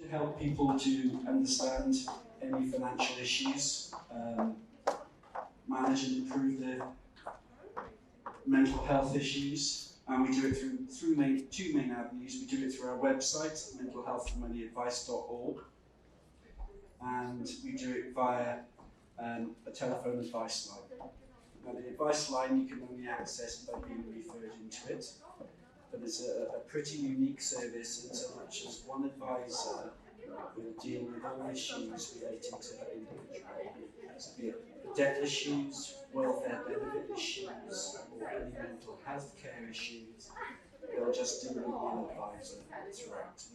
to help people to understand any financial issues, manage and improve their mental health issues, and we do it through two main avenues. We do it through our website, mentalhealthandmoneyadvice.org, and we do it via a telephone advice line. Now, the advice line you can only access by being referred into it, but it's a pretty unique service in so much as one advisor will deal with all issues relating to that individual. So be it debt issues, welfare benefit issues, or any mental health care issues, they'll just deal with one advisor throughout. So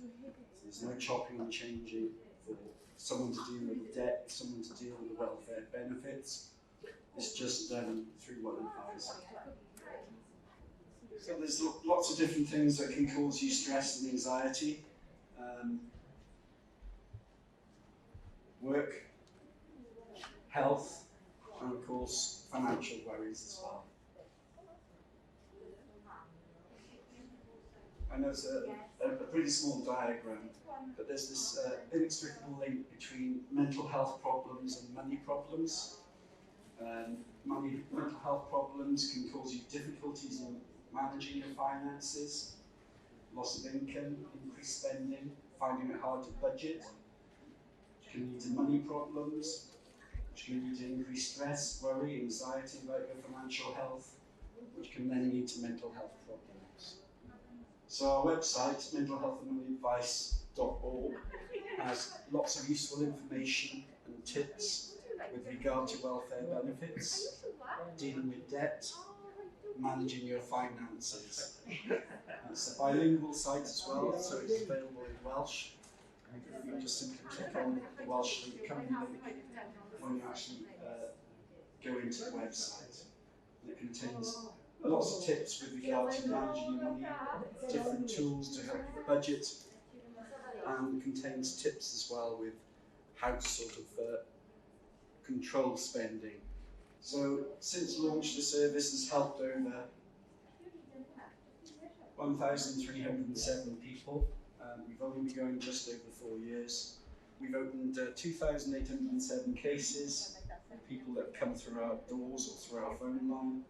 there's no chopping and changing for someone to deal with the debt, someone to deal with the welfare benefits. It's just done through one advisor. So there's lots of different things that can cause you stress and anxiety. Work, health, and of course financial worries as well. I know it's a pretty small diagram, but there's this inextricable link between mental health problems and money problems. Mental health problems can cause you difficulties in managing your finances, loss of income, increased spending, finding it hard to budget, which can lead to money problems, which can lead to increased stress, worry, anxiety about your financial health, which can then lead to mental health problems. So our website, mentalhealthandmoneyadvice.org, has lots of useful information and tips with regard to welfare benefits, dealing with debt, managing your finances. It's a bilingual site as well, so it's available in Welsh. You just simply click on the Welsh link, company link, when you actually go into the website. And it contains lots of tips with regard to managing your money, different tools to help you budget, and contains tips as well with how to sort of control spending. So since launch, the service has helped over 1,307 people. We've only been going just over 4 years. We've opened 2,807 cases for people that come through our doors or through our phone line.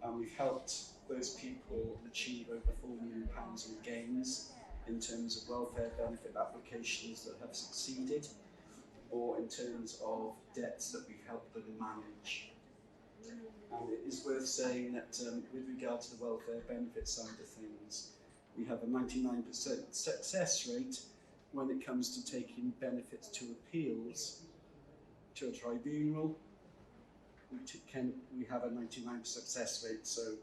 And we've helped those people achieve over £4 million in gains in terms of welfare benefit applications that have succeeded, or in terms of debts that we've helped them manage. And it is worth saying that with regard to the welfare benefit side of things, we have a 99% success rate when it comes to taking benefits to appeals to a tribunal. We have a 99% success rate, so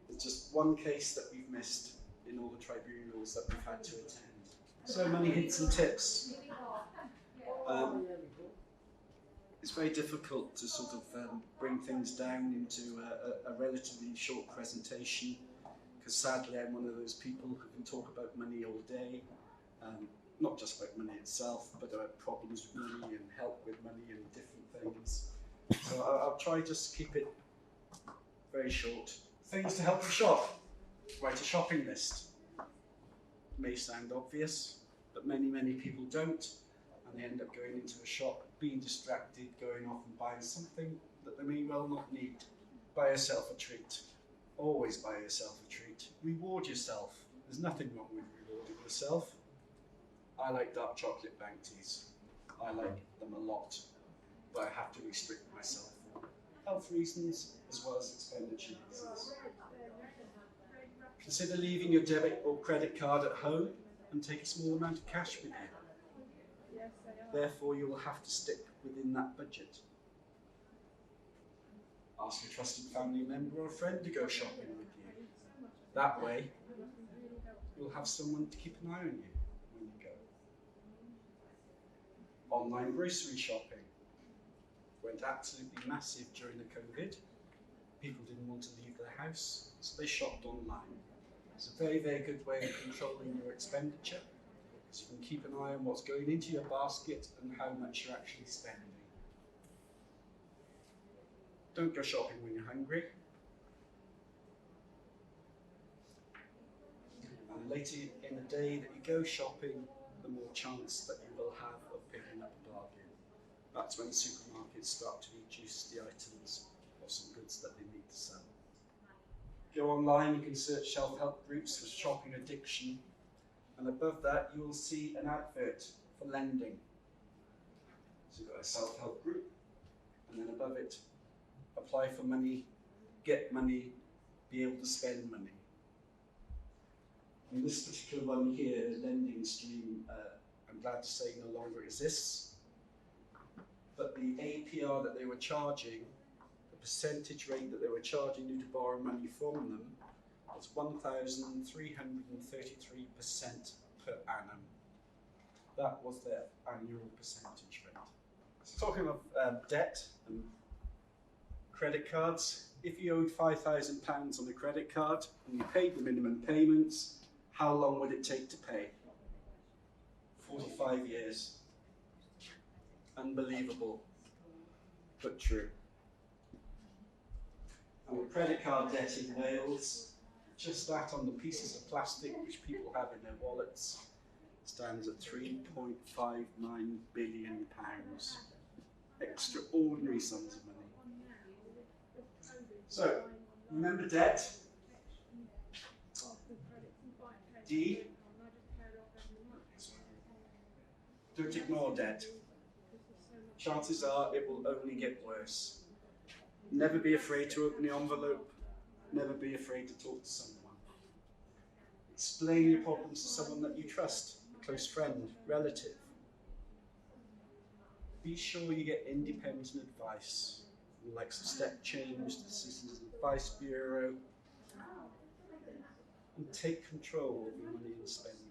there's just one case that we've missed in all the tribunals that we've had to attend. So money hints and tips. It's very difficult to sort of bring things down into a relatively short presentation, because sadly I'm one of those people who can talk about money all day, not just about money itself, but about problems with money and help with money and different things. So I'll try just to keep it very short. Things to help you shop. Write a shopping list. May sound obvious, but many people don't. And they end up going into a shop, being distracted, going off and buying something that they may well not need. Buy yourself a treat. Always buy yourself a treat. Reward yourself. There's nothing wrong with rewarding yourself. I like dark chocolate bounties. I like them a lot, but I have to restrict myself for health reasons as well as expenditure reasons. Consider leaving your debit or credit card at home and take a small amount of cash with you. Therefore, you will have to stick within that budget. Ask a trusted family member or friend to go shopping with you. That way, you'll have someone to keep an eye on you when you go. Online grocery shopping went absolutely massive during the COVID. People didn't want to leave their house, so they shopped online. It's a very good way of controlling your expenditure. So you can keep an eye on what's going into your basket and how much you're actually spending. Don't go shopping when you're hungry. And the later in the day that you go shopping, the more chance that you will have of picking up a bargain. That's when supermarkets start to reduce the items or some goods that they need to sell. Go online, you can search self-help groups for shopping addiction, and above that you will see an advert for lending. So you've got a self-help group, and then above it, apply for money, get money, be able to spend money. In this particular one here, lending stream, I'm glad to say no longer exists, but the APR that they were charging, the percentage rate that they were charging you to borrow money from them was 1,333% per annum. That was their annual percentage rate. So talking of debt and credit cards, if you owed £5,000 on a credit card and you paid the minimum payments, how long would it take to pay? 45 years. Unbelievable, but true. And with credit card debt in Wales, just that on the pieces of plastic which people have in their wallets stands at £3.59 billion. Extraordinary sums of money. So, remember debt. D. Don't ignore debt. Chances are it will only get worse. Never be afraid to open the envelope. Never be afraid to talk to someone. Explain your problems to someone that you trust, a close friend, relative. Be sure you get independent advice, from the likes of Step Change, the Citizens Advice Bureau, and take control of your money and spending.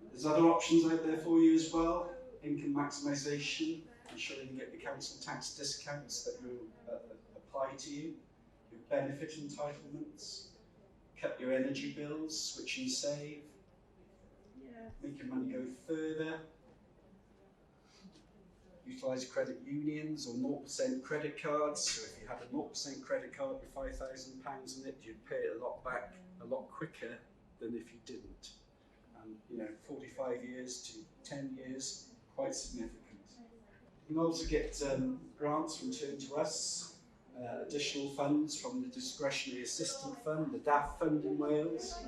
There's other options out there for you as well. Income maximisation, ensuring you get the council tax discounts that will apply to you, your benefit entitlements, cut your energy bills, switch and save, make your money go further, utilise credit unions or 0% credit cards. So if you had a 0% credit card with £5,000 in it, you'd pay it a lot back a lot quicker than if you didn't. And 45 years to 10 years, quite significant. You can also get grants returned to us, additional funds from the Discretionary Assistance Fund, the DAF Fund in Wales,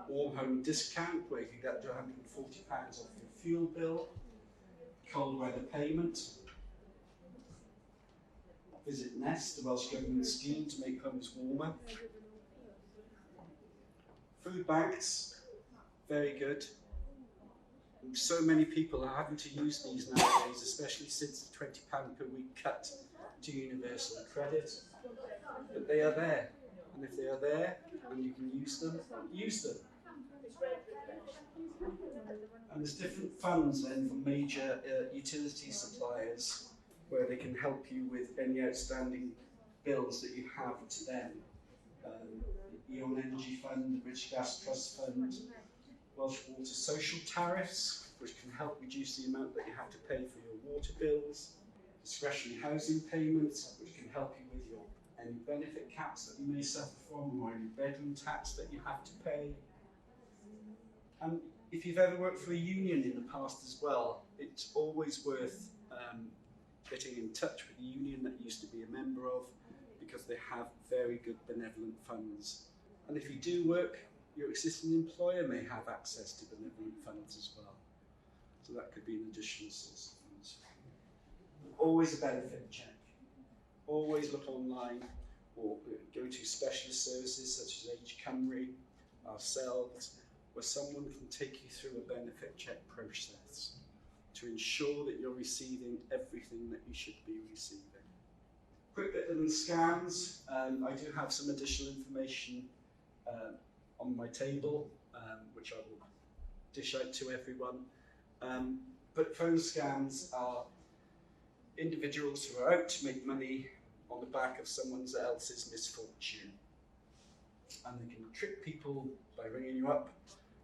Warm Home Discount, where you can get up to £140 off your fuel bill, cold weather payment, Visit Nest, the Welsh Government scheme to make homes warmer. Food banks, very good. So many people are having to use these nowadays, especially since the £20 per week cut to universal credit. But they are there, and if they are there and you can use them, use them. And there's different funds then from major utility suppliers where they can help you with any outstanding bills that you have to them. The Eon Energy Fund, the British Gas Trust Fund, Welsh Water Social Tariffs, which can help reduce the amount that you have to pay for your water bills, discretionary housing payments, which can help you with your any benefit caps that you may suffer from, or any bedroom tax that you have to pay. And if you've ever worked for a union in the past as well, it's always worth getting in touch with the union that you used to be a member of, because they have very good benevolent funds. And if you do work, your existing employer may have access to benevolent funds as well. So that could be an additional source of funds. Always a benefit check. Always look online or go to specialist services such as Age Cymru, ourselves, where someone can take you through a benefit check process to ensure that you're receiving everything that you should be receiving. Quick bit on scams. I do have some additional information on my table, which I will dish out to everyone. But phone scams are individuals who are out to make money on the back of someone else's misfortune. And they can trick people by ringing you up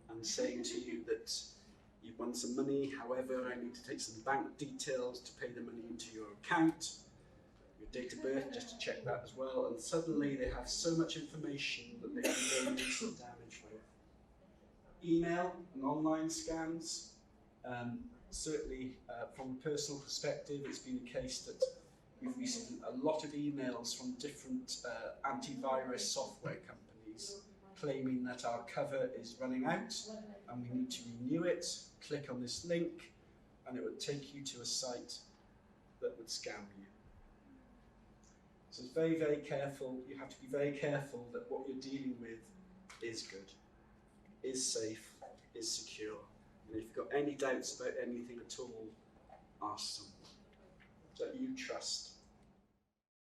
and saying to you that you've won some money, however, I need to take some bank details to pay the money into your account, your date of birth, just to check that as well, and suddenly they have so much information that they can go and do some damage with. email and online scams. Certainly, from a personal perspective, it's been a case that we've received a lot of emails from different antivirus software companies claiming that our cover is running out and we need to renew it. Click on this link and it would take you to a site that would scam you. So it's very, very careful. You have to be very careful that what you're dealing with is good, is safe, is secure. And if you've got any doubts about anything at all, ask someone that you trust.